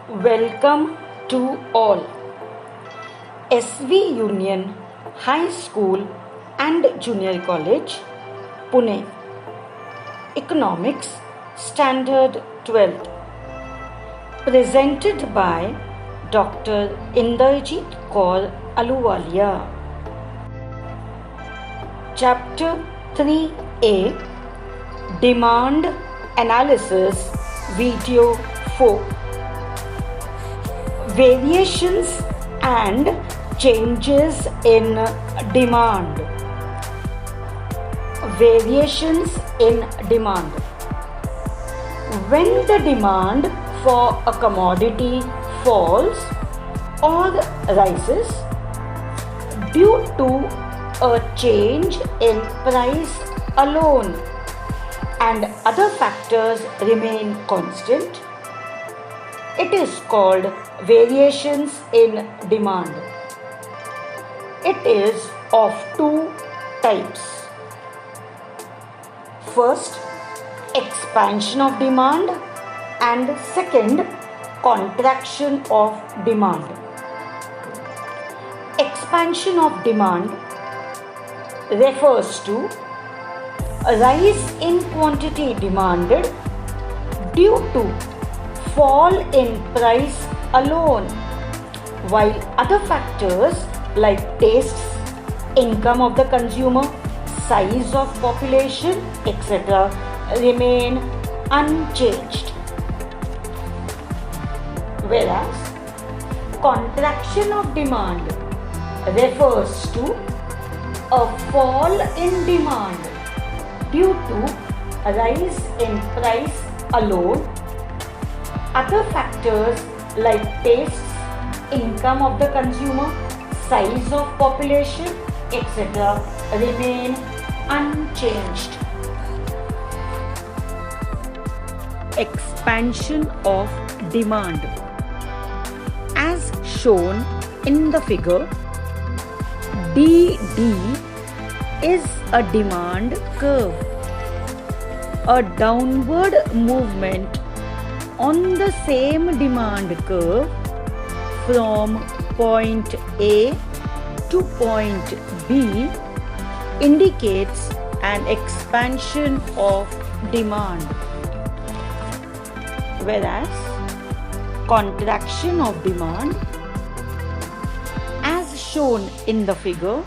Welcome to all. SV Union High School and Junior College, Pune. Economics Standard 12th. Presented by Dr. Inderjeet Kaur Ahluwalia. Chapter 3A, Demand Analysis, Video 4. Variations and changes in demand. Variations in demand. When the demand for a commodity falls or rises due to a change in price alone and other factors remain constant, it is called variations in demand. It is of two types. First, expansion of demand, and second, contraction of demand. Expansion of demand refers to a rise in quantity demanded due to fall in price alone, while other factors like tastes, income of the consumer, size of population, etc. remain unchanged. Whereas contraction of demand refers to a fall in demand due to a rise in price alone. Other factors like tastes, income of the consumer, size of population, etc. remain unchanged. Expansion of demand. As shown in the figure, DD is a demand curve. A downward movement on the same demand curve from point A to point B indicates an expansion of demand, whereas contraction of demand, as shown in the figure,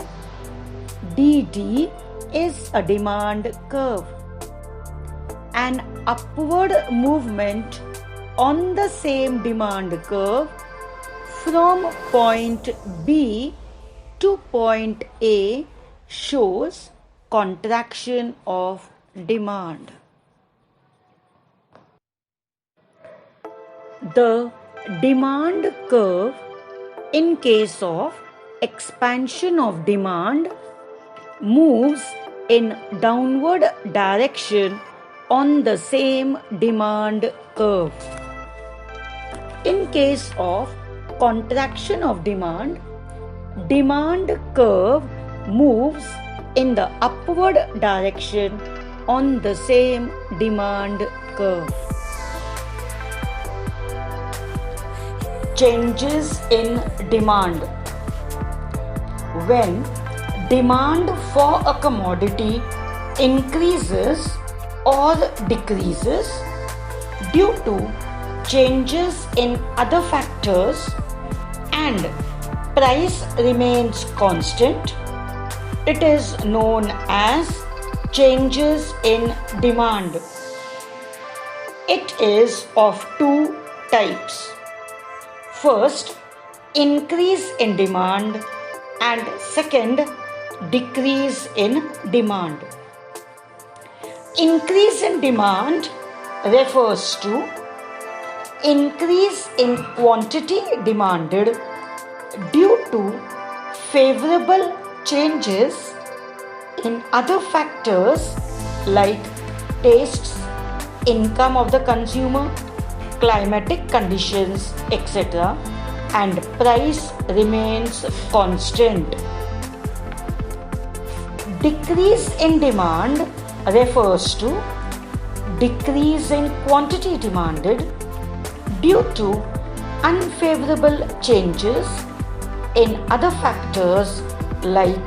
DD is a demand curve. An upward movement on the same demand curve from point B to point A shows contraction of demand. The demand curve in case of expansion of demand moves in downward direction on the same demand curve. In case of contraction of demand, demand curve moves in the upward direction on the same demand curve. Changes in demand. When demand for a commodity increases or decreases due to changes in other factors and price remains constant, it is known as changes in demand. It is of two types. First, increase in demand, and second, decrease in demand. Increase in demand refers to increase in quantity demanded due to favorable changes in other factors like tastes, income of the consumer, climatic conditions, etc., and price remains constant. Decrease in demand refers to decrease in quantity demanded due to unfavorable changes in other factors like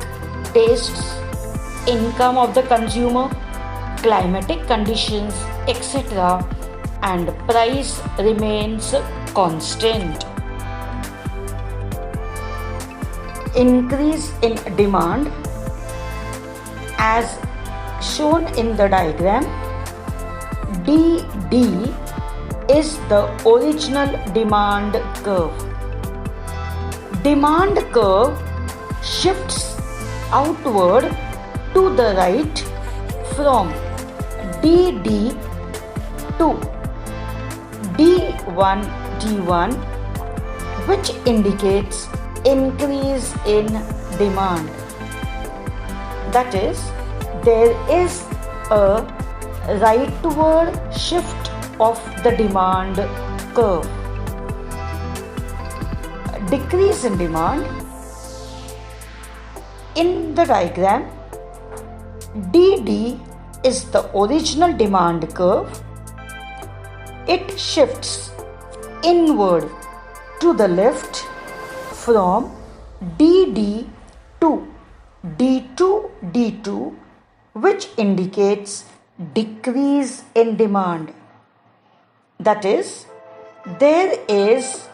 tastes, income of the consumer, climatic conditions, etc., and price remains constant. Increase in demand, as shown in the diagram, DD is the original demand curve. Demand curve shifts outward to the right from DD to D1, which indicates increase in demand. That is, there is a rightward shift of the demand curve. Decrease in demand. In the diagram, DD is the original demand curve. It shifts inward to the left from DD to D2, which indicates decrease in demand. That is, there is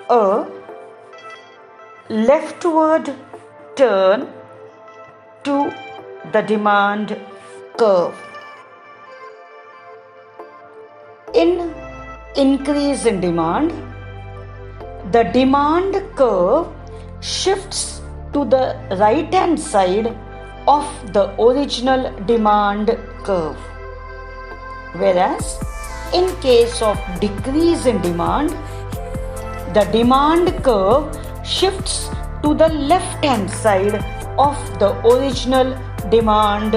a leftward turn to the demand curve. In increase in demand, the demand curve shifts to the right hand side of the original demand curve. Whereas in case of decrease in demand, the demand curve shifts to the left hand side of the original demand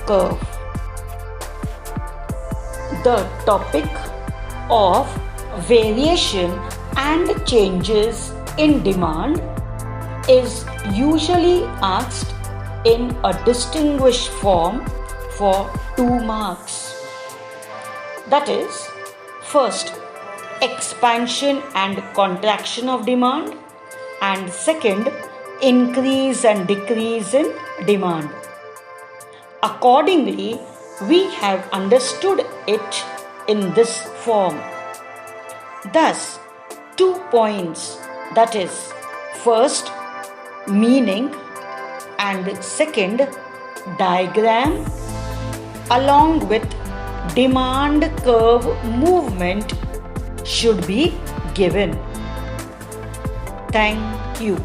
curve. The topic of variation and changes in demand is usually asked in a distinguished form for 2 marks. That is, first, expansion and contraction of demand, and second, increase and decrease in demand. Accordingly, we have understood it in this form. Thus, 2 points, that is, first, meaning, and second, diagram, along with demand curve movement should be given. Thank you.